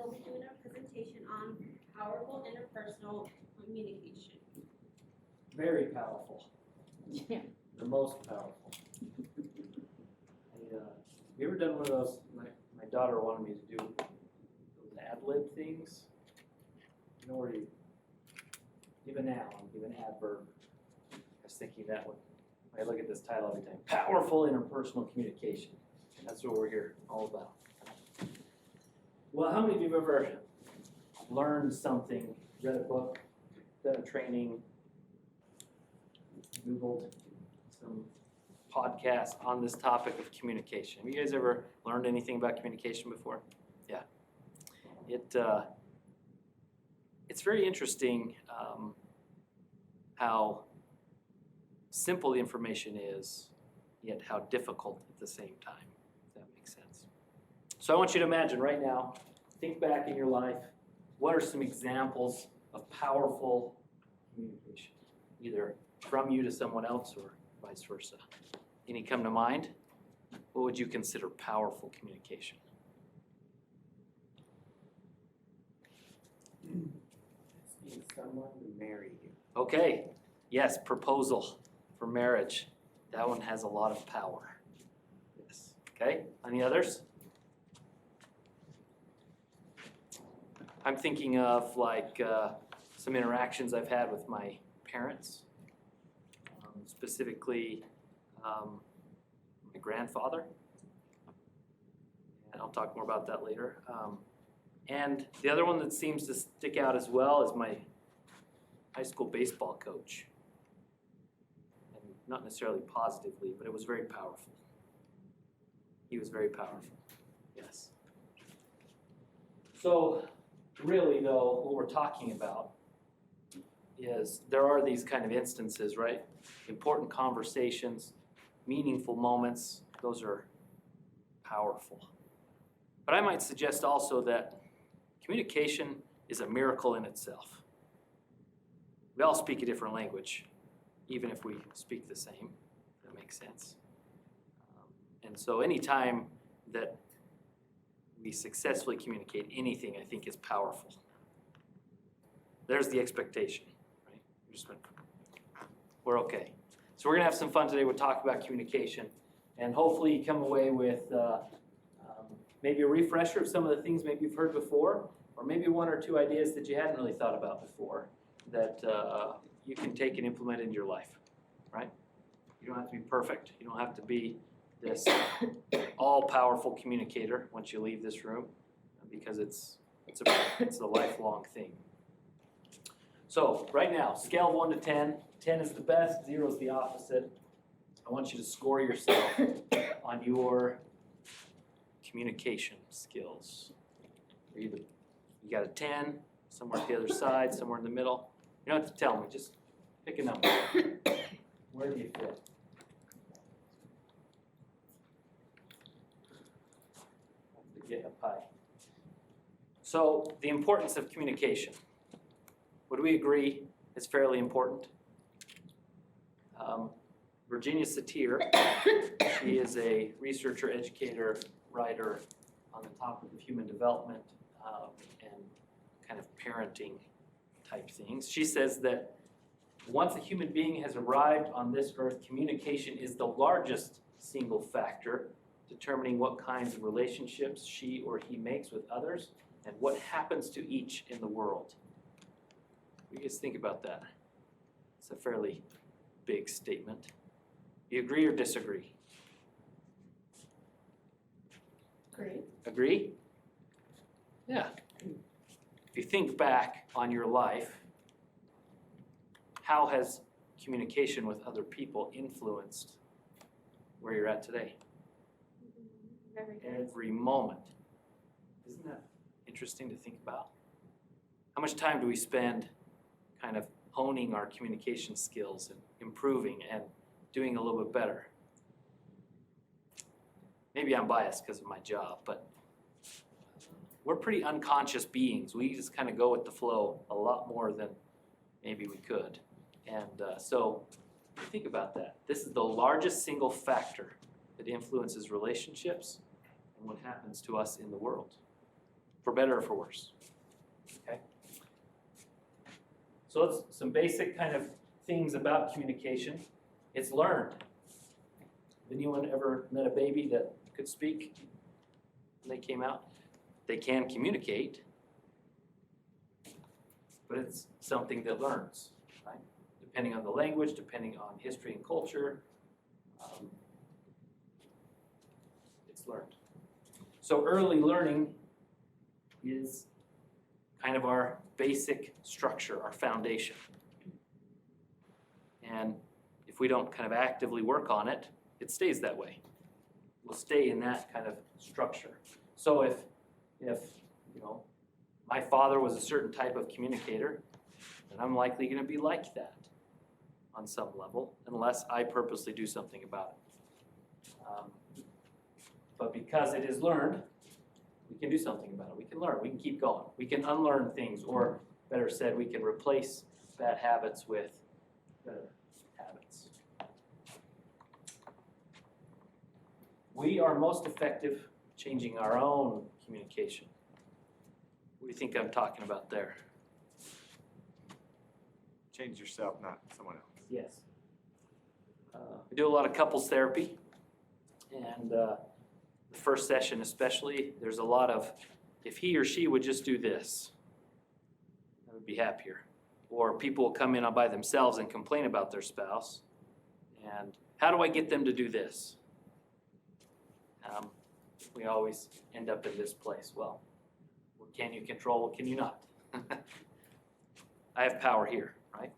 will be doing a presentation on powerful interpersonal communication. Very powerful. Yeah. The most powerful. Have you ever done one of those? My daughter wanted me to do those ad-lib things. You know where you give a noun, give an adverb. I was thinking that one. I look at this title every time. Powerful interpersonal communication. That's what we're here all about. Well, how many of you have ever learned something, read a book, done a training, Googled some podcasts on this topic of communication? Have you guys ever learned anything about communication before? Yeah. It's very interesting how simple the information is, yet how difficult at the same time, if that makes sense. So I want you to imagine right now, think back in your life, what are some examples of powerful communication, either from you to someone else or vice versa? Any come to mind? What would you consider powerful communication? Asking someone to marry you. Okay, yes, proposal for marriage. That one has a lot of power. Yes. Okay, any others? I'm thinking of like some interactions I've had with my parents, specifically my grandfather. And I'll talk more about that later. And the other one that seems to stick out as well is my high school baseball coach. And not necessarily positively, but it was very powerful. He was very powerful, yes. So really though, what we're talking about is there are these kind of instances, right? Important conversations, meaningful moments, those are powerful. But I might suggest also that communication is a miracle in itself. We all speak a different language, even if we speak the same, if that makes sense. And so anytime that we successfully communicate anything, I think is powerful. There's the expectation, right? We're okay. So we're gonna have some fun today. We'll talk about communication, and hopefully you come away with maybe a refresher of some of the things maybe you've heard before, or maybe one or two ideas that you hadn't really thought about before that you can take and implement in your life, right? You don't have to be perfect. You don't have to be this all-powerful communicator once you leave this room, because it's a lifelong thing. So right now, scale of 1 to 10. 10 is the best, 0 is the opposite. I want you to score yourself on your communication skills. You got a 10, somewhere at the other side, somewhere in the middle. You don't have to tell me, just pick a number. Where do you fit? Get a pie. So the importance of communication. Would we agree it's fairly important? Virginia Satir, she is a researcher, educator, writer on the topic of human development and kind of parenting type things. She says that once a human being has arrived on this earth, communication is the largest single factor determining what kinds of relationships she or he makes with others and what happens to each in the world. What do you guys think about that? It's a fairly big statement. Do you agree or disagree? Great. Agree? Yeah. If you think back on your life, how has communication with other people influenced where you're at today? Every moment. Isn't that interesting to think about? How much time do we spend kind of honing our communication skills and improving and doing a little bit better? Maybe I'm biased because of my job, but we're pretty unconscious beings. We just kind of go with the flow a lot more than maybe we could. And so think about that. This is the largest single factor that influences relationships and what happens to us in the world. for better or for worse. Okay? So it's some basic kind of things about communication. It's learned. Anyone ever met a baby that could speak when they came out? They can communicate, but it's something that learns, right? Depending on the language, depending on history and culture, it's learned. So early learning is kind of our basic structure, our foundation. And if we don't kind of actively work on it, it stays that way. We'll stay in that kind of structure. So if you know, my father was a certain type of communicator, then I'm likely going to be like that on some level, unless I purposely do something about it. But because it is learned, we can do something about it. We can learn. We can keep going. We can unlearn things, or better said, we can replace bad habits with better habits. We are most effective changing our own communication. What do you think I'm talking about there? Change yourself, not someone else. Yes. We do a lot of couples therapy, and the first session especially, there's a lot of, if he or she would just do this, I would be happier. Or people will come in by themselves and complain about their spouse, and how do I get them to do this? We always end up in this place. Well, what can you control, what can you not? I have power here, right?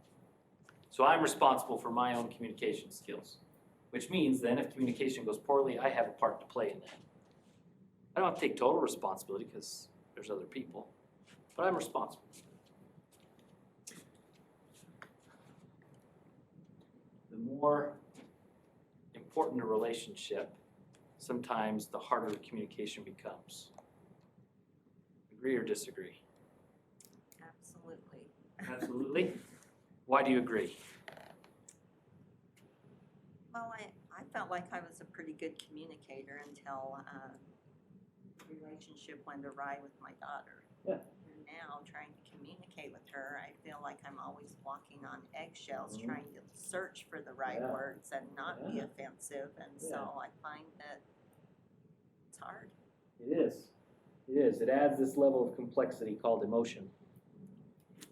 So I'm responsible for my own communication skills, which means then if communication goes poorly, I have a part to play in that. I don't have to take total responsibility because there's other people, but I'm responsible. The more important a relationship, sometimes the harder the communication becomes. Agree or disagree? Absolutely. Absolutely. Why do you agree? Well, I felt like I was a pretty good communicator until the relationship went awry with my daughter. Yeah. And now, trying to communicate with her, I feel like I'm always walking on eggshells, Mhm. trying to search for the right Yeah. words and not be Yeah. offensive. And Yeah. so I find that it's hard. It is. It is. It adds this level of complexity called emotion.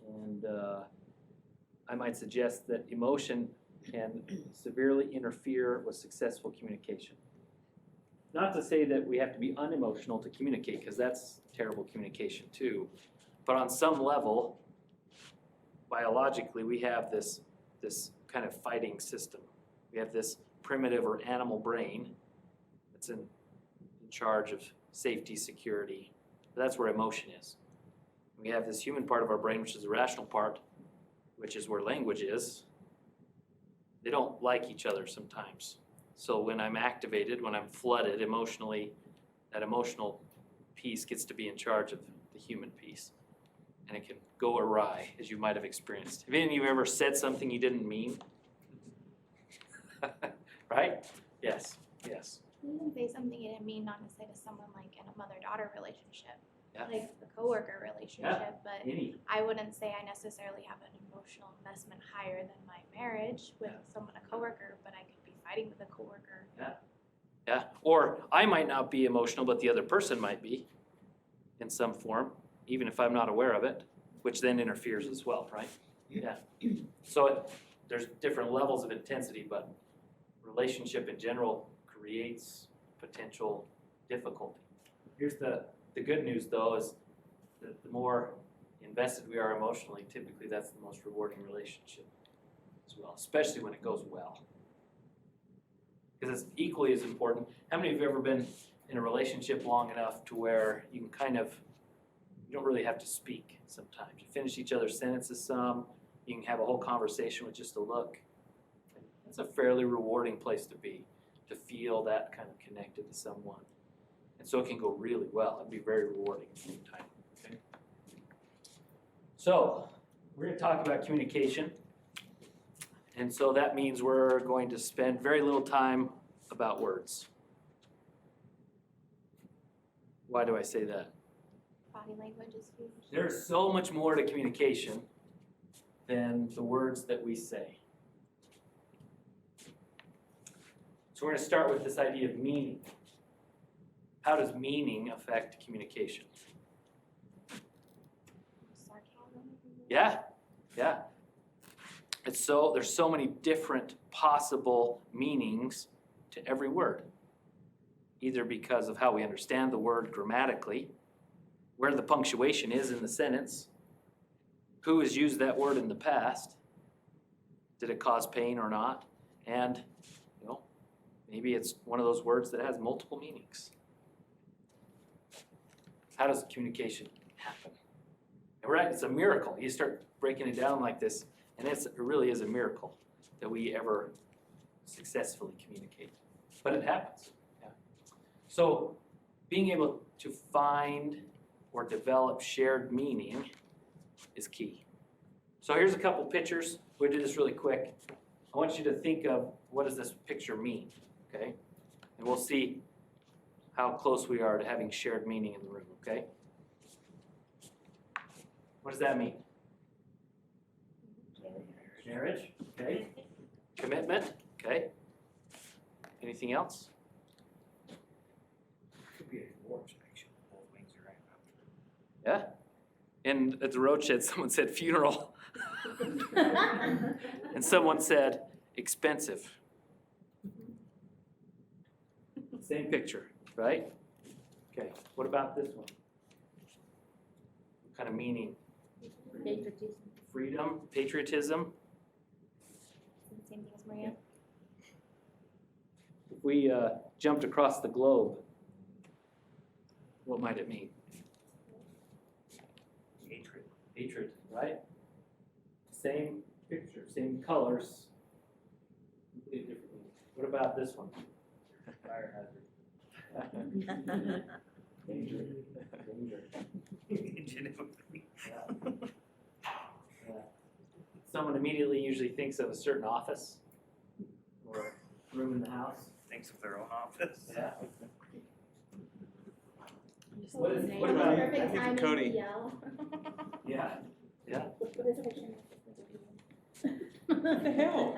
And I might suggest that emotion can severely interfere with successful communication. Not to say that we have to be unemotional to communicate, because that's terrible communication too. But on some level, biologically, we have this kind of fighting system. We have this primitive or animal brain that's in charge of safety, security. That's where emotion is. We have this human part of our brain, which is the rational part, which is where language is. They don't like each other sometimes. So when I'm activated, when I'm flooded emotionally, that emotional piece gets to be in charge of the human piece. And it can go awry, as you might have experienced. Have any of you ever said something you didn't mean? Right? Yes, yes. You can say something you didn't mean not to say to someone like in a mother-daughter relationship, Yeah. like the coworker relationship, but Any. I wouldn't say I necessarily have an emotional investment higher than my marriage with Yeah. someone, a coworker, but I could be fighting with a coworker. Yeah, or I might not be emotional, but the other person might be in some form, even if I'm not aware of it, which then interferes as well, right? Yeah. So there's different levels of intensity, but relationship in general creates potential difficulty. Here's the good news though, is that the more invested we are emotionally, typically that's the most rewarding relationship as well, especially when it goes well. Because it's equally as important. How many of you have ever been in a relationship long enough to where you can kind of, you don't really have to speak sometimes. You finish each other's sentences some, you can have a whole conversation with just a look. That's a fairly rewarding place to be, to feel that kind of connected to someone. And so it can go really well. It'd be very rewarding at the same time. Okay? So, we're going to talk about communication. And so that means we're going to spend very little time about words. Why do I say that? body language is huge. There's so much more to communication than the words that we say. So we're going to start with this idea of meaning. How does meaning affect communication? Sarcasm. Yeah. There's so many different possible meanings to every word. Either because of how we understand the word grammatically, where the punctuation is in the sentence, who has used that word in the past, did it cause pain or not, and maybe it's one of those words that has multiple meanings. How does communication happen? And right, it's a miracle. You start breaking it down like this, and it really is a miracle that we ever successfully communicate. But it happens. Yeah. So being able to find or develop shared meaning is key. So here's a couple pictures. We'll do this really quick. I want you to think of, what does this picture mean? Okay? And we'll see how close we are to having shared meaning in the room, okay? What does that mean? Marriage, okay. Commitment, okay. Anything else? Could be a divorce, actually. Both wings are right up. Yeah. And at the road shed, someone said funeral. And someone said expensive. Same picture, right? Okay, what about this one? What kind of meaning? Patriotism. Freedom, patriotism. Same thing as Maria. If we jumped across the globe, what might it mean? Hatred. Hatred, right? Same picture, same colors. Completely different meaning. What about this one? Fire hazard. Danger. Yeah. Someone immediately usually thinks of a certain office or room in the house. Thinks of their own office. Yeah. Just What is- the name. what about- Perfect for timing Cody. to yell. Yeah. Yeah. There's a picture. What the hell?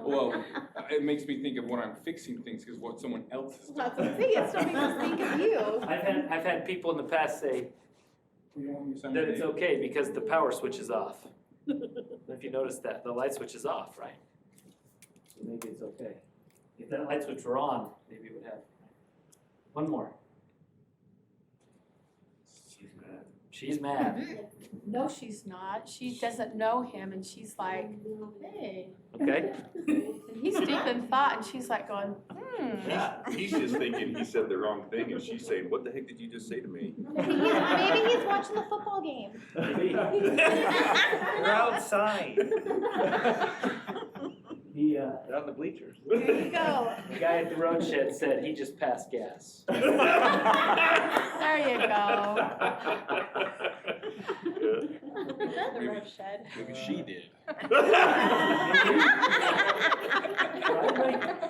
Well, it makes me think of when I'm fixing things, because what someone else is doing. That's what I'm saying, it still makes us think of you. I've had people in the past say You don't want me to sign that your it's name? okay because the power switch is off. If you notice that, the light switch is off, right? So maybe it's okay. If that light switch were on, maybe it would have. One more. She's mad. She's mad. No, she's not. She doesn't know him and she's like, hey. Okay? And he's deep in thought and she's like going, Yeah. He's just thinking he said the wrong thing, and she's saying, "What the heck did you just say to me?" Maybe he's watching the football game. Maybe. They're outside. The They're on the bleachers. There you go. guy at the road shed said he just passed gas. There you go. The road shed. Maybe she did.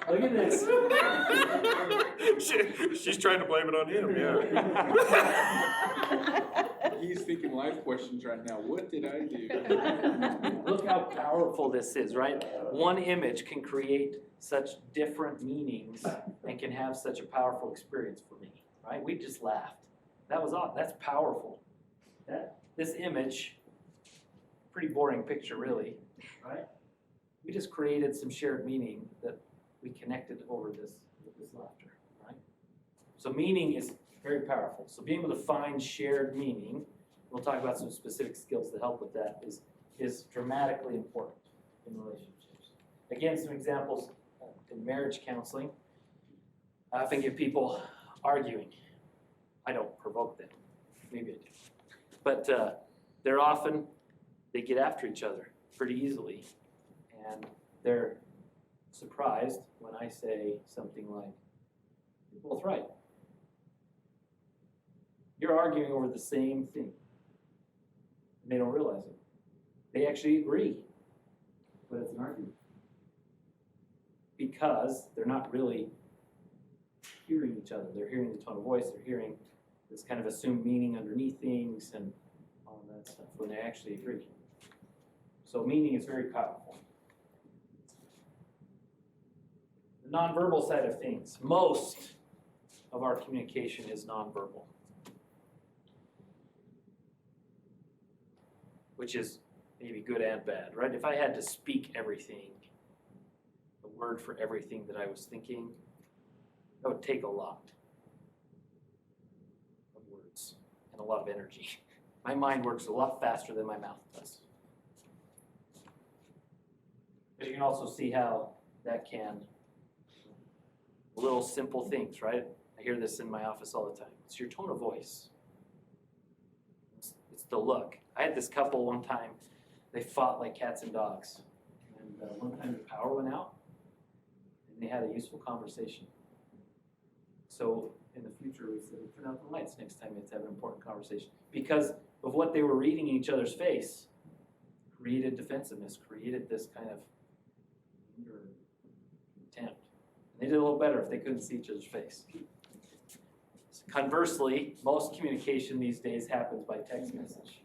Look at this. She's trying to blame it on him, yeah. He's thinking life questions right now. What did I do? Look how powerful this is, right? One image can create such different meanings and can have such a powerful experience for me, right? We just laughed. That was odd. That's powerful. This image, pretty boring picture really, right? We just created some shared meaning that we connected over this laughter, right? So meaning is very powerful. So being able to find shared meaning, we'll talk about some specific skills that help with that, is dramatically important in relationships. Again, some examples in marriage counseling. I often get people arguing. I don't provoke them. Maybe I do. But they get after each other pretty easily. And they're surprised when I say something like, "You're both right. You're arguing over the same thing." And they don't realize it. They actually agree, but it's an argument. Because they're not really hearing each other. They're hearing the tone of voice, they're hearing this kind of assumed meaning underneath things and all that stuff when they actually agree. So meaning is very powerful. The nonverbal side of things. Most of our communication is nonverbal, which is maybe good and bad, right? If I had to speak everything, the word for everything that I was thinking, that would take a lot of words and a lot of energy. My mind works a lot faster than my mouth does. But you can also see how that can, little simple things, right? I hear this in my office all the time. It's your tone of voice. It's the look. I had this couple one time, they fought like cats and dogs. And one time the power went out and they had a useful conversation. So in the future, we said, turn out the lights next time you have to have an important conversation. Because of what they were reading in each other's face, created defensiveness, created this kind of anger, contempt. And they did a little better if they couldn't see each other's face. Conversely, most communication these days happens by text message.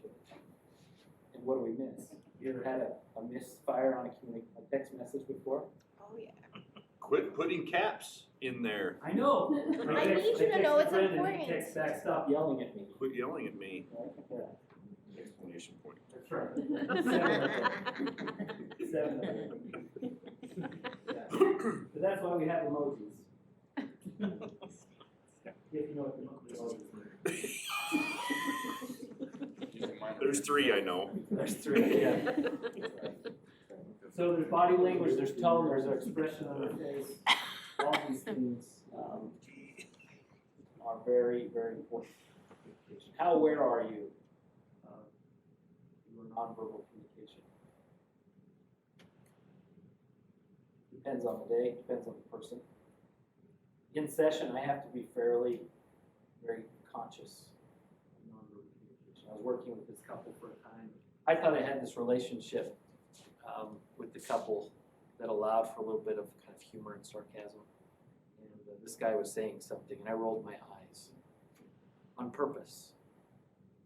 And what do we miss? You ever had a misfire on a text message before? Oh, yeah. Quit putting caps in there. I know. I need you to know it's And important. he texts back, stop yelling at me. Quit yelling at me. Yeah, Explanation point. that's right. Seven of them. Yeah. But that's why we have emojis. If you know what the emojis are. There's 3 I know. There's 3, yeah. So there's body language, there's tone, there's our expression on our face. All these things are very, very important. How aware are you of your nonverbal communication? Depends on the day, depends on the person. In session, I have to be very conscious of nonverbal communication. I was working with this couple for a time. I thought I had this relationship with the couple that allowed for a little bit of kind of humor and sarcasm. And this guy was saying something, and I rolled my eyes on purpose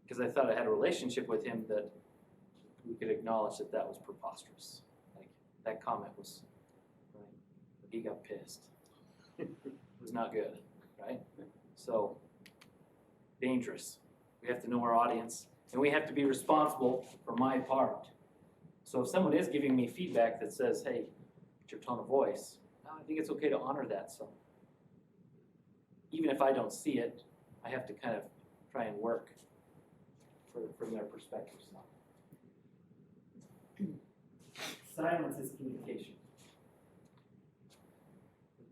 because I thought I had a relationship with him that we could acknowledge that that was preposterous. Like that comment was, right? But he got pissed. It was not good, right? So dangerous. We have to know our audience, and we have to be responsible for my part. So if someone is giving me feedback that says, hey, it's your tone of voice, I think it's okay to honor that. So even if I don't see it, I have to kind of try and work from their perspective. Silence is communication.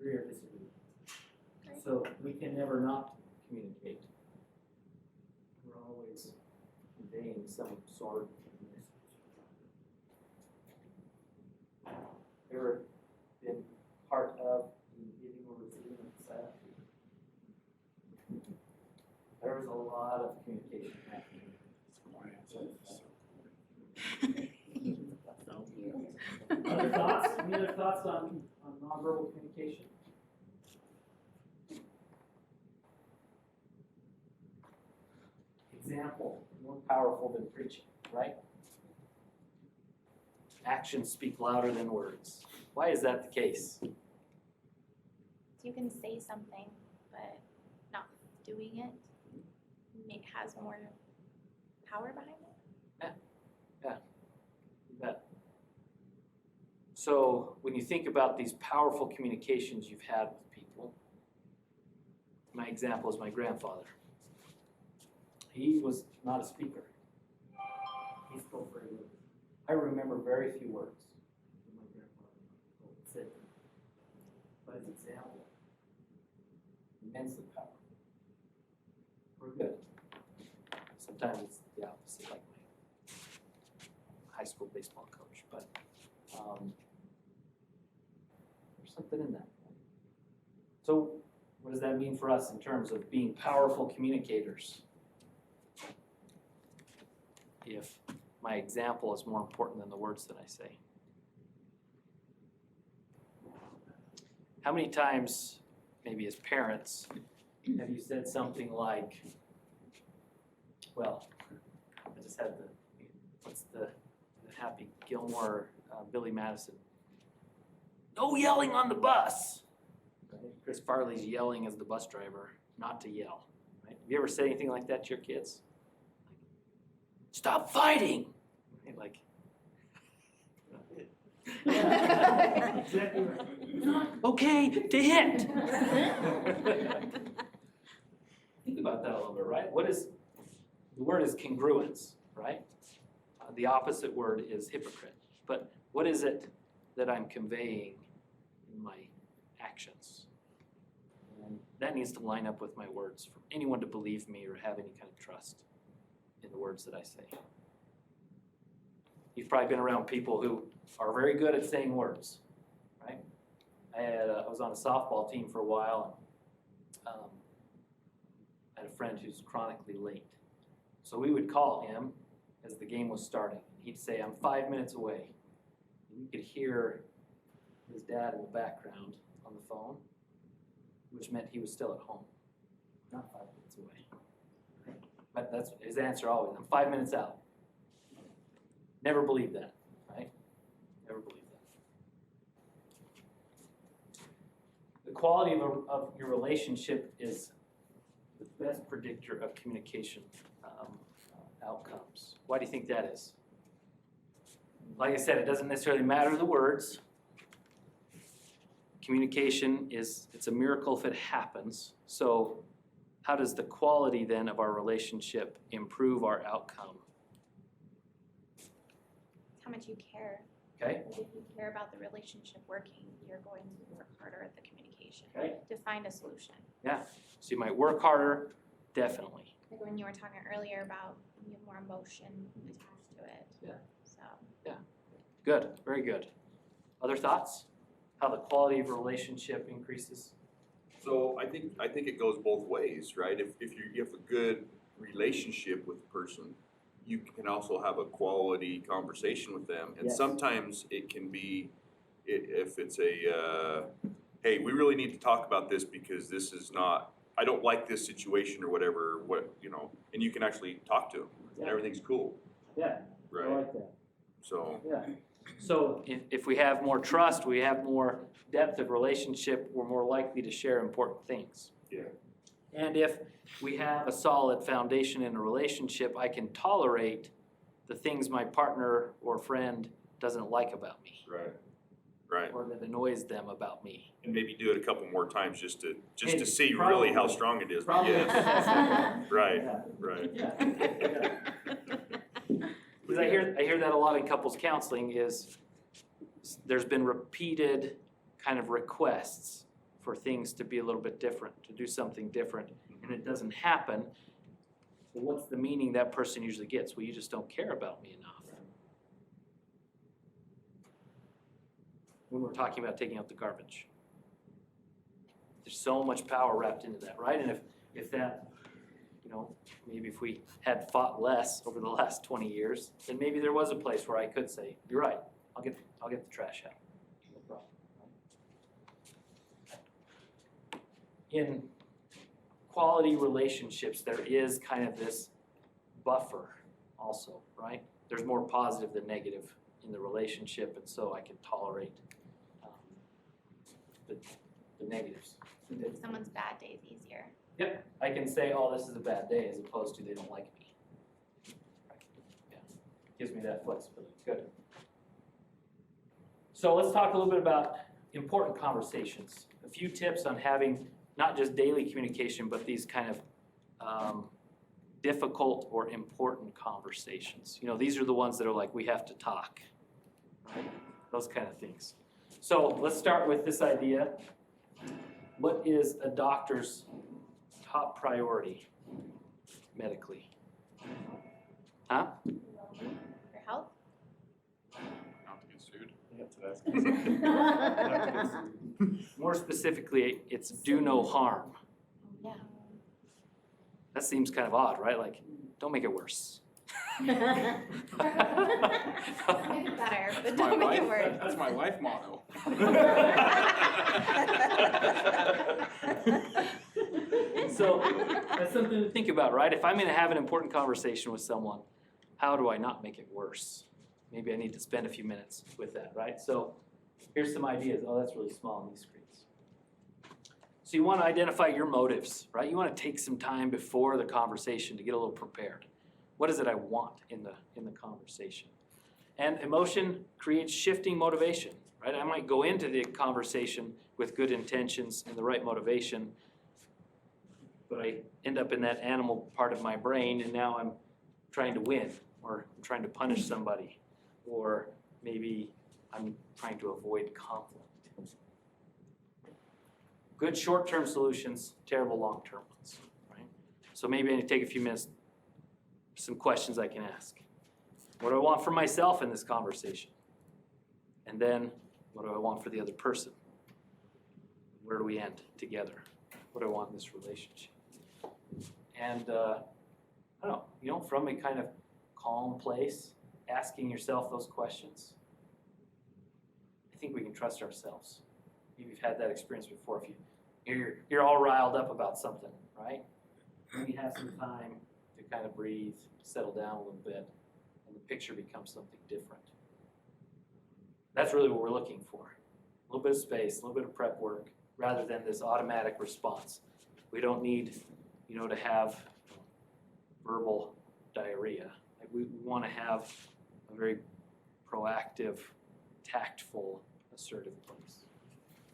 Agree or disagree? Right. So we can never not communicate. We're always conveying some sort of message. Ever been part of the giving or receiving of silence? There was a lot of communication happening. Other thoughts? Any other thoughts on nonverbal communication? Example, more powerful than preaching, right? Actions speak louder than words. Why is that the case? You can say something, but not doing it has more power behind it. You bet. So when you think about these powerful communications you've had with people, my example is my grandfather. He was not a speaker. He spoke very little. I remember very few words that my grandfather said. But his example, immensely powerful. We're good. Sometimes it's the opposite, like my high school baseball coach, but there's something in that. So what does that mean for us in terms of being powerful communicators? If my example is more important than the words that I say. How many times maybe as parents, have you said something like, well, I just had what's the Happy Gilmore, Billy Madison, no yelling on the bus. Right? Chris Farley's yelling as the bus driver not to yell. Right? Have you ever said anything like that to your kids? Stop fighting! Right? Like, exactly right. Not okay to hit. Think about that a little bit, right? The word is congruence, right? The opposite word is hypocrite. But what is it that I'm conveying in my actions? And that needs to line up with my words for anyone to believe me or have any kind of trust in the words that I say. You've probably been around people who are very good at saying words, right? I was on a softball team for a while. I had a friend who's chronically late. So we would call him as the game was starting. He'd say, I'm 5 minutes away. And you could hear his dad in the background on the phone, which meant he was still at home, not 5 minutes away. But that's his answer always, I'm 5 minutes out. Never believed that, right? Never believed that. The quality of your relationship is the best predictor of communication outcomes. Why do you think that is? Like I said, it doesn't necessarily matter the words. Communication it's a miracle if it happens. So how does the quality then of our relationship improve our outcome? How much you care. Okay? If you care about the relationship working, you're going to work harder at the communication Okay. to find a solution. Yeah. So you might work harder, definitely. Like when you were talking earlier about you have more emotion attached to it. Yeah. So Good, very good. Other thoughts? How the quality of a relationship increases? So I think it goes both ways, right? If you have a good relationship with a person, you can also have a quality conversation with them. And Yes. sometimes it can be, if it's hey, we really need to talk about this because this is not, I don't like this situation or whatever, and you can actually talk to them and Yeah. everything's cool, Yeah, right? like that. So, Yeah. So if we have more trust, we have more depth of relationship, we're more likely to share important things. yeah. And if we have a solid foundation in a relationship, I can tolerate the things my partner or friend doesn't like about me Right. or that annoys them about me. And maybe do it a couple more times just to Maybe, see really how probably. strong it is. But Probably. yes, right, Yeah. right. Yeah. Because I hear that a lot in couples counseling is there's been repeated kind of requests for things to be a little bit different, to do something different, and it doesn't happen. Well, what's the meaning that person usually gets? Well, you just don't care about me enough. When we're talking about taking out the garbage. There's so much power wrapped into that, right? And if that, maybe if we had fought less over the last 20 years, then maybe there was a place where I could say, you're right, I'll get the trash out. No problem. In quality relationships, there is kind of this buffer also, right? There's more positive than negative in the relationship, and so I can tolerate the negatives. make someone's bad days easier. Yep, I can say, oh, this is a bad day, as opposed to they don't like me. Yeah, gives me that flexibility, good. So let's talk a little bit about important conversations. A few tips on having not just daily communication, but these kind of difficult or important conversations. These are the ones that are like, we have to talk, right? Those kind of things. So let's start with this idea. What is a doctor's top priority medically? Huh? Your health? Not to get sued. More specifically, it's do no harm. Yeah. That seems kind of odd, right? Like, don't make it worse. Make it better, but My don't make life, it worse. that's my life motto. So that's something to think about, right? If I'm gonna have an important conversation with someone, how do I not make it worse? Maybe I need to spend a few minutes with that, right? So here's some ideas. Oh, that's really small on these screens. So you want to identify your motives, right? You want to take some time before the conversation to get a little prepared. What is it I want in the conversation? And emotion creates shifting motivation, right? I might go into the conversation with good intentions and the right motivation, but I end up in that animal part of my brain, and now I'm trying to win, or I'm trying to punish somebody, or maybe I'm trying to avoid conflict. Good short-term solutions, terrible long-term ones, right? So maybe I need to take a few minutes, some questions I can ask. What do I want for myself in this conversation? And then, what do I want for the other person? Where do we end together? What do I want in this relationship? And, I don't know, from a kind of calm place, asking yourself those questions, I think we can trust ourselves. Maybe you've had that experience before. If you're all riled up about something, right? Maybe have some time to kind of breathe, settle down a little bit, and the picture becomes something different. That's really what we're looking for. A little bit of space, a little bit of prep work, rather than this automatic response. We don't need, to have verbal diarrhea. Like we want to have a very proactive, tactful, assertive place.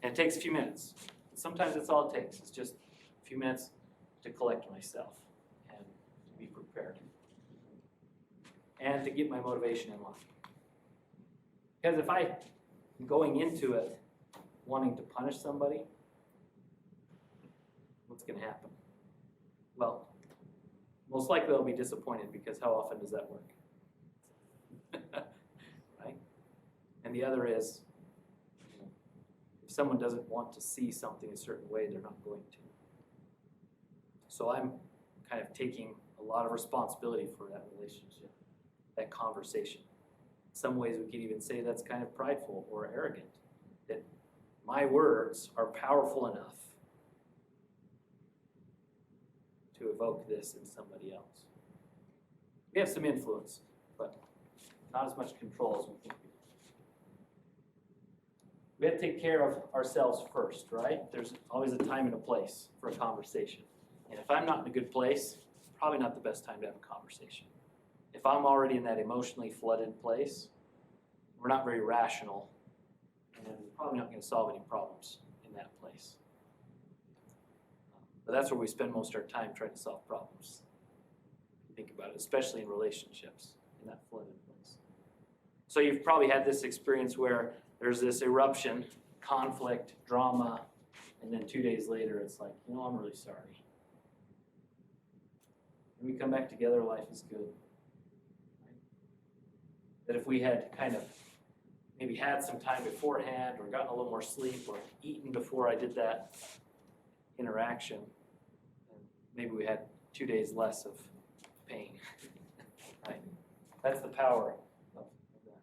And it takes a few minutes. Sometimes that's all it takes. It's just a few minutes to collect myself and to be prepared. And to get my motivation in line. Because if I'm going into it wanting to punish somebody, what's going to happen? Well, most likely they'll be disappointed, because how often does that work? Right? And the other is, if someone doesn't want to see something a certain way, they're not going to. So I'm kind of taking a lot of responsibility for that relationship, that conversation. In some ways we could even say that's kind of prideful or arrogant, that my words are powerful enough to evoke this in somebody else. We have some influence, but not as much control as we think we do. We have to take care of ourselves first, right? There's always a time and a place for a conversation. And if I'm not in a good place, probably not the best time to have a conversation. If I'm already in that emotionally flooded place, we're not very rational, and we're probably not going to solve any problems in that place. But that's where we spend most of our time trying to solve problems. Think about it, especially in relationships, in that flooded place. So you've probably had this experience where there's this eruption, conflict, drama, and then 2 days later it's like, I'm really sorry. And we come back together, life is good. Right? That if we had kind of maybe had some time beforehand, or gotten a little more sleep, or eaten before I did that interaction, and maybe we had 2 days less of pain. Right? That's the power of that.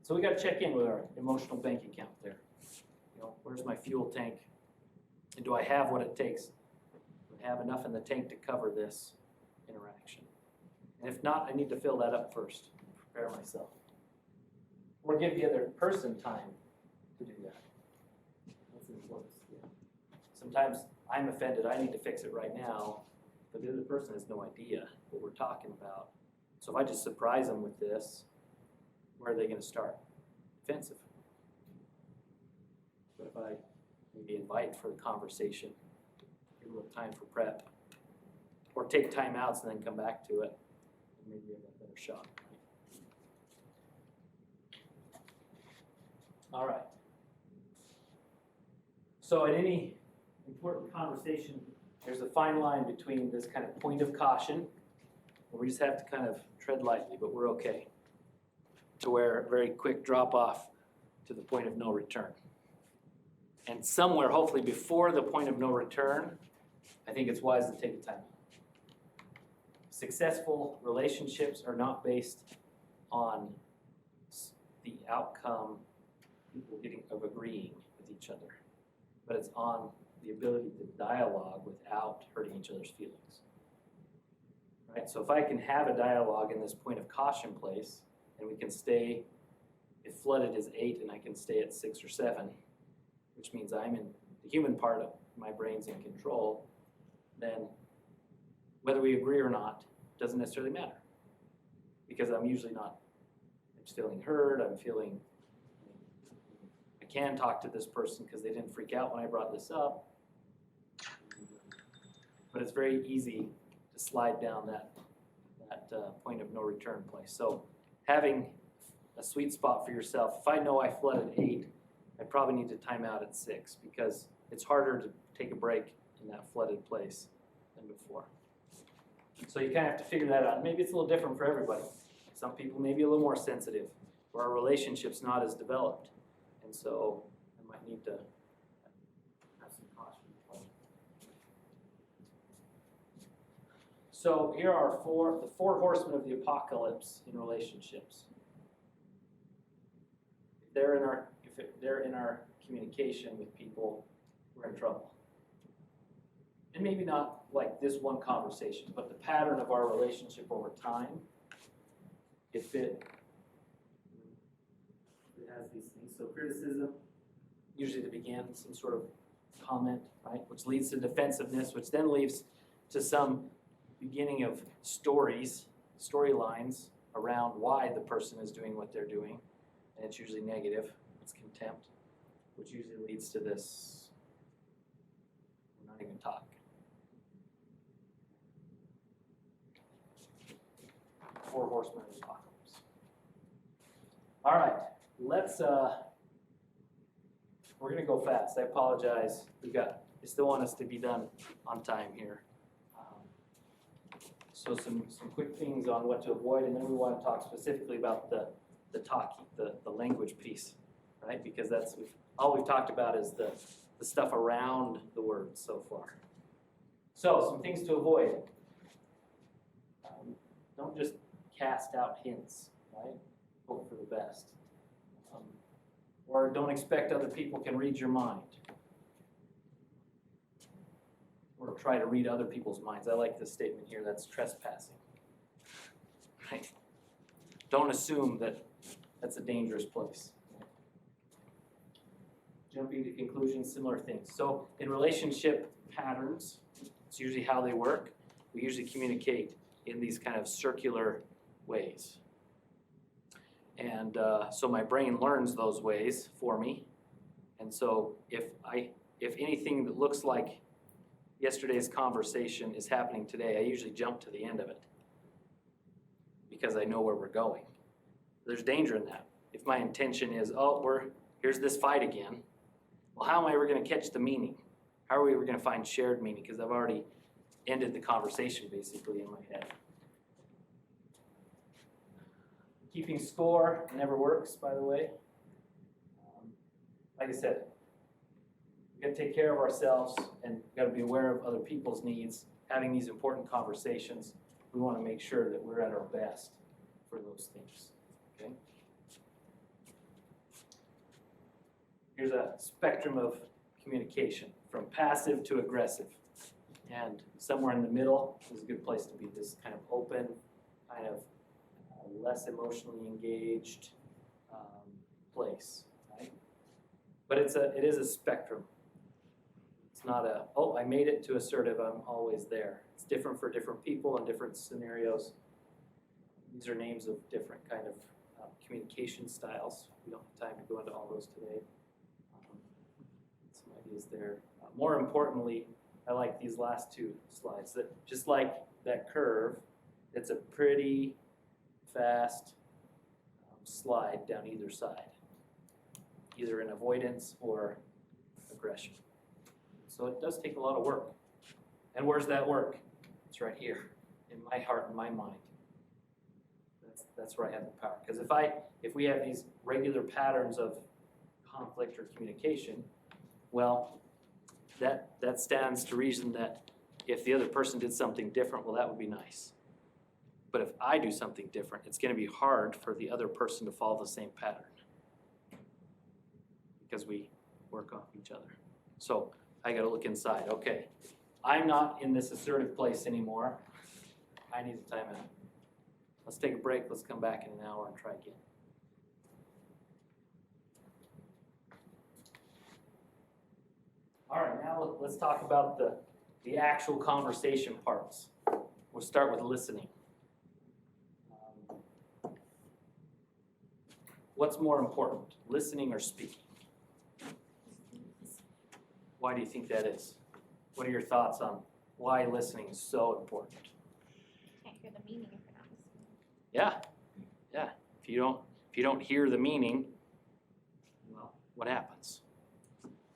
So we got to check in with our emotional bank account there. Where's my fuel tank? And do I have what it takes? Do I have enough in the tank to cover this interaction? And if not, I need to fill that up first, prepare myself. Or give the other person time to do that. That's important. Yeah. Sometimes I'm offended, I need to fix it right now, but the other person has no idea what we're talking about. So if I just surprise them with this, where are they going to start? Defensive. But if I maybe invite for the conversation, give a little time for prep, or take time outs and then come back to it, maybe you have a better shot. All right. So in any important conversation, there's a fine line between this kind of point of caution, where we just have to kind of tread lightly, but we're okay, to where a very quick drop off to the point of no return. And somewhere, hopefully before the point of no return, I think it's wise to take a time out. Successful relationships are not based on the outcome people of agreeing with each but it's on the ability to dialogue without hurting each other's feelings. Right? So if I can have a dialogue in this point of caution place, and we can stay, if flooded is 8 and I can stay at 6 or 7, which means I'm in, the human part of my brain's in control, then whether we agree or not doesn't necessarily matter. Because I'm usually not, I'm just feeling heard, I can talk to this person because they didn't freak out when I brought this up. But it's very easy to slide down that point of no return place. So having a sweet spot for yourself, if I know I flooded 8, I probably need to time out at 6 because it's harder to take a break in that flooded place than before. So you kind of have to figure that out. Maybe it's a little different for everybody. Some people may be a little more sensitive, or our relationship's not as developed. And so I might need to have some caution. So here are the four horsemen of the apocalypse in relationships. If they're in our communication with people, we're in trouble. And maybe not like this one conversation, but the pattern of our relationship over time, if it has these things. So criticism, usually to begin, some sort of comment, right, which leads to defensiveness, which then leads to some beginning of storylines around why the person is doing what they're doing, and it's usually negative. It's contempt, which usually leads to this, we're not even talk. Four horsemen of the apocalypse. All right, let's, we're gonna go fast. I apologize. I still want us to be done on time here. So some quick things on what to avoid, and then we want to talk specifically about the language piece, right? Because that's all we've talked about is the stuff around the words so far. So some things to avoid. Don't just cast out hints, right? Hope for the best. Or don't expect other people can read your mind. Or try to read other people's minds. I like this statement here, that's trespassing. Right? Don't assume that that's a dangerous place. Jumping to conclusions, similar things. So in relationship patterns, it's usually how they work. We usually communicate in these kind of circular ways. And so my brain learns those ways for me. And so if anything that looks like yesterday's conversation is happening today, I usually jump to the end of it because I know where we're going. There's danger in that. If my intention is, here's this fight again, well, how am I ever going to catch the meaning? How are we ever going to find shared meaning? Because I've already ended the conversation basically in my head. Keeping score never works, by the way. Like I said, we've got to take care of ourselves and we've got to be aware of other people's needs. Having these important conversations, we want to make sure that we're at our best for those things. Okay? Here's a spectrum of communication from passive to aggressive. And somewhere in the middle is a good place to be, this kind of open, kind of less emotionally engaged place, right? But it is a spectrum. It's not I made it to assertive, I'm always there. It's different for different people and different scenarios. These are names of different kind of communication styles. We don't have time to go into all those today. Some ideas there. More importantly, I like these last two slides. That just like that curve, it's a pretty fast slide down either side, either in avoidance or aggression. So it does take a lot of work. And where's that work? It's right here, in my heart and my mind. That's where I have the power. Because if we have these regular patterns of conflict or communication, well, that stands to reason that if the other person did something different, well, that would be nice. But if I do something different, it's going to be hard for the other person to follow the same pattern because we work off each other. So I gotta look inside, okay. I'm not in this assertive place anymore. I need a timeout. Let's take a break, let's come back in an hour and try again. All right, now let's talk about the actual conversation parts. We'll start with listening. What's more important, listening or speaking? Why do you think that is? What are your thoughts on why listening is so important? Can't hear the meaning if you're not listening. Yeah. If you don't hear the meaning, well, what happens?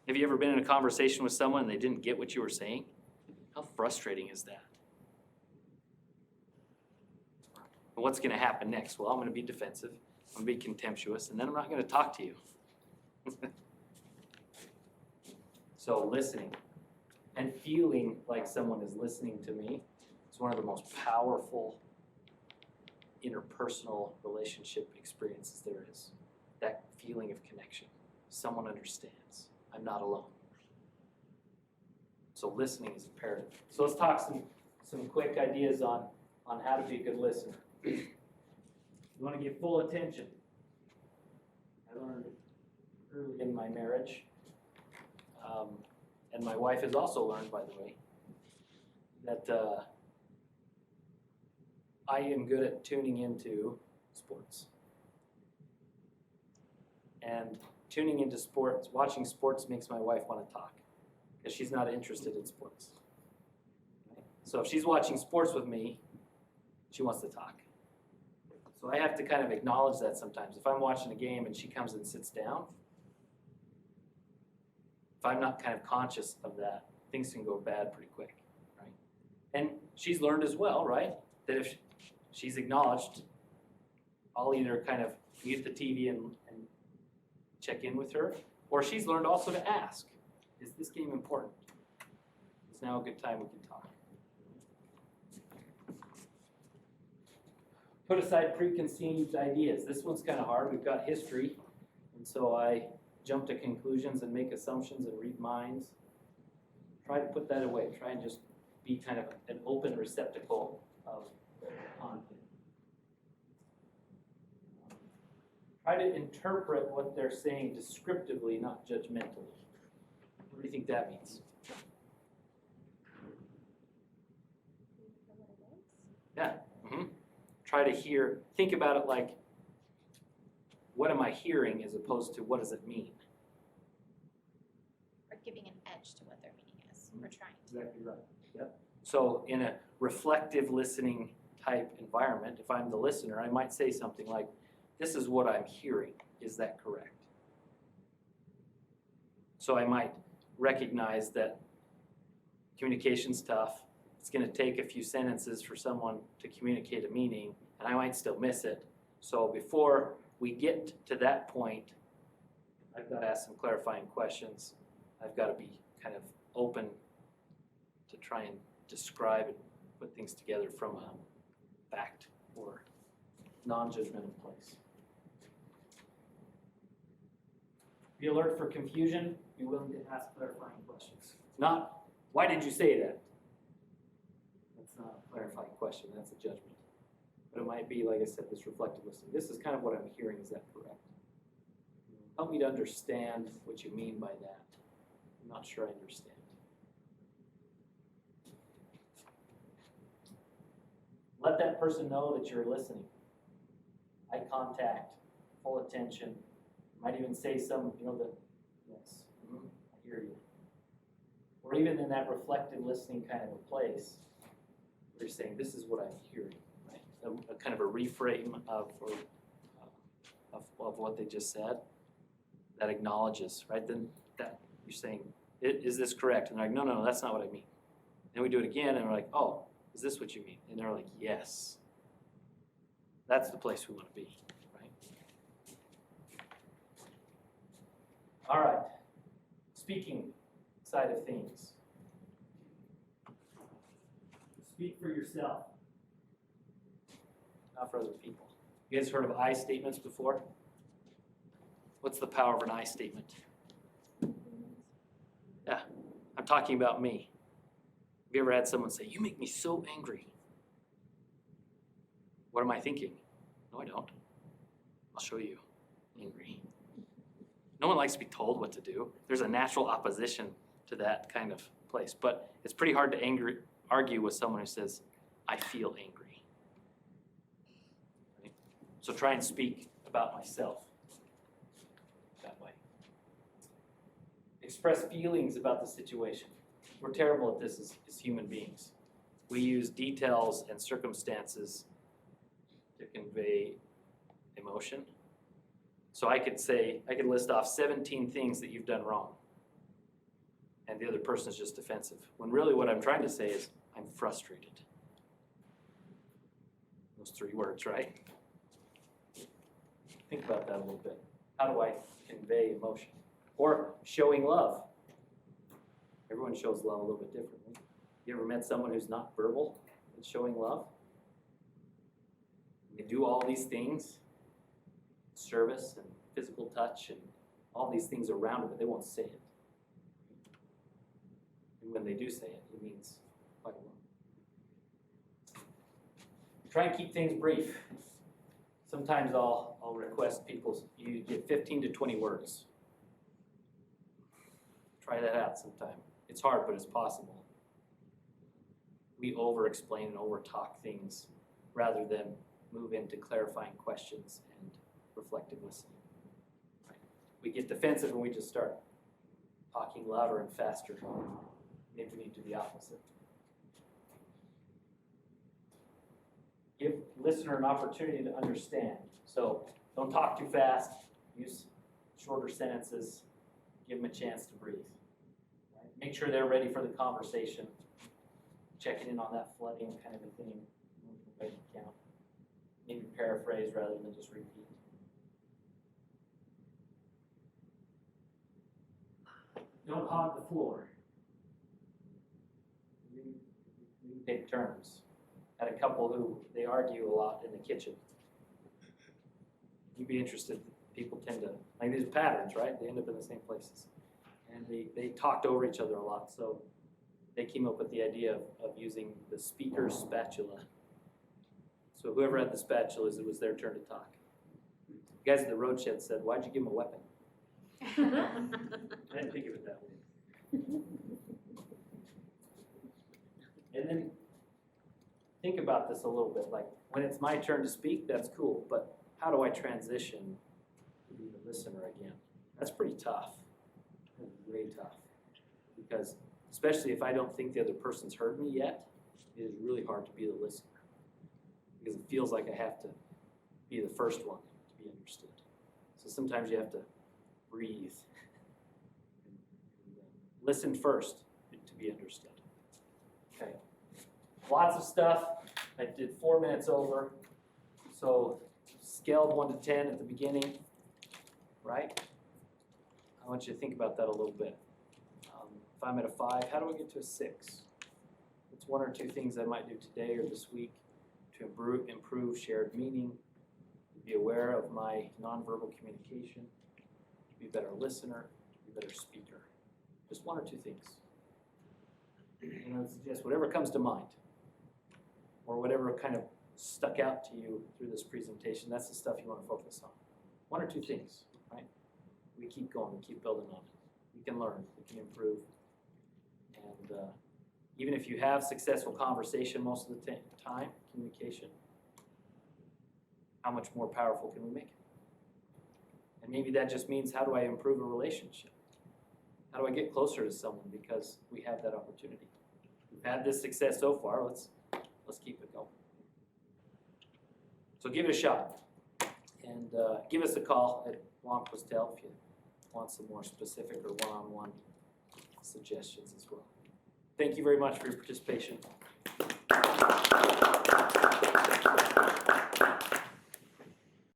Have you ever been in a conversation with someone and they didn't get what you were saying? How frustrating is that? And what's going to happen next? Well, I'm going to be defensive. I'm going to be contemptuous, and then I'm not going to talk to you. So listening and feeling like someone is listening to me is one of the most powerful interpersonal relationship experiences there is. That feeling of connection. Someone understands. I'm not alone. So listening is imperative. So let's talk some quick ideas on how to be a good listener. You want to give full attention. I learned early in my marriage, and my wife has also learned, by the way, that I am good at tuning into sports. And tuning into sports, watching sports makes my wife want to talk because she's not interested in sports. So if she's watching sports with me, she wants to talk. So I have to kind of acknowledge that sometimes. If I'm watching a game and she comes and sits down, if I'm not kind of conscious of that, things can go bad pretty quick, right? And she's learned as well, right? That if she's acknowledged, I'll either kind of mute the TV and check in with her, or she's learned also to ask, is this game important? Is now a good time we can talk? Put aside preconceived ideas. This one's kind of hard. We've got history, and so I jump to conclusions and make assumptions and read minds. Try to put that away. Try and just be kind of an open receptacle of content. Try to interpret what they're saying descriptively, not judgmentally. What do you think that means? Yeah. Try to hear, think about it like, what am I hearing as opposed to what does it mean? Or giving an edge to what their meaning is. We're trying to. Exactly right. Yep. So in a reflective listening type environment, if I'm the listener, I might say something like, this is what I'm hearing. Is that correct? So I might recognize that communication's tough. It's going to take a few sentences for someone to communicate a meaning, and I might still miss it. So before we get to that point, I've got to ask some clarifying questions. I've got to be kind of open to try and describe and put things together from a fact or non-judgmental place. Be alert for confusion. Be willing to ask clarifying questions. Not, why did you say that? That's not a clarifying question. That's a judgment. But it might be, like I said, this reflective listening. This is kind of what I'm hearing. Is that correct? Help me to understand what you mean by that. I'm not sure I understand. Let that person know that you're listening. Eye contact, full attention. Might even say some, yes, I hear you. Or even in that reflective listening kind of a place, where you're saying, this is what I'm hearing, right? A kind of a reframe of what they just said that acknowledges, right? Then that you're saying, is this correct? And they're like, no, that's not what I mean. Then we do it again, and we're like, oh, is this what you mean? And they're like, yes. That's the place we want to be, right? All right. Speaking side of things. Speak for yourself, not for other people. You guys heard of I statements before? What's the power of an I statement? Yeah. talking about me. Have you ever had someone say, "You make me so angry"? What am I thinking? No, I don't. I'll show you. Angry. No one likes to be told what to do. There's a natural opposition to that kind of place. But it's pretty hard to argue with someone who says, "I feel angry." Right? So try and speak about myself that way. Express feelings about the situation. We're terrible at this as human beings. We use details and circumstances to convey emotion. So I could list off 17 things that you've done wrong. And the other person is just defensive. When really what I'm trying to say is, I'm frustrated. Those 3 words, right? Think about that a little bit. How do I convey emotion? Or showing love. Everyone shows love a little bit differently. You ever met someone who's not verbal in showing love? They do all these things, service and physical touch and all these things around it, but they won't say it. And when they do say it, it means quite a lot. Try and keep things brief. Sometimes I'll request you get 15 to 20 words. Try that out sometime. It's hard, but it's possible. We over-explain and over-talk things rather than move into clarifying questions and reflective listening. Right? We get defensive when we just start talking louder and faster. Maybe we need to do the opposite. Give listener an opportunity to understand. So don't talk too fast. Use shorter sentences. Give them a chance to breathe. Right? Make sure they're ready for the conversation. Checking in on that flooding kind of a thing. Right account. Maybe paraphrase rather than just repeat. Don't hog the floor. We take turns. Had a couple who they argue a lot in the kitchen. You'd be interested. People tend to, like these patterns, right? They end up in the same places. And they talked over each other a lot. So they came up with the idea of using the speaker's spatula. So whoever had the spatulas, it was their turn to talk. The guys at the road shed said, "Why'd you give him a weapon?" I didn't think of it that way. And then think about this a little bit. Like, when it's my turn to speak, that's cool. But how do I transition to be the listener again? That's pretty tough. That's way tough. Because especially if I don't think the other person's heard me yet, it is really hard to be the listener. Because it feels like I have to be the first one to be understood. So sometimes you have to breathe. Listen first to be understood. Okay. Lots of stuff. I did 4 minutes over. So scale of 1 to 10 at the beginning, right? I want you to think about that a little bit. If I'm at a 5, how do I get to a 6? What's 1 or 2 things I might do today or this week to improve shared meaning, to be aware of my nonverbal communication, to be a better listener, to be a better speaker. Just 1 or 2 things. And I would suggest whatever comes to mind, or whatever kind of stuck out to you through this presentation, that's the stuff you want to focus on. 1 or 2 things, right? We keep going, we keep building on it. We can learn, we can improve. And even if you have successful conversation most of the time, communication, how much more powerful can we make it? And maybe that just means, how do I improve a relationship? How do I get closer to someone because we have that opportunity? We've had this success so far, let's keep it going. So give it a shot. And give us a call at Blomquist Hale if you want some more specific or one-on-one suggestions as well. Thank you very much for your participation.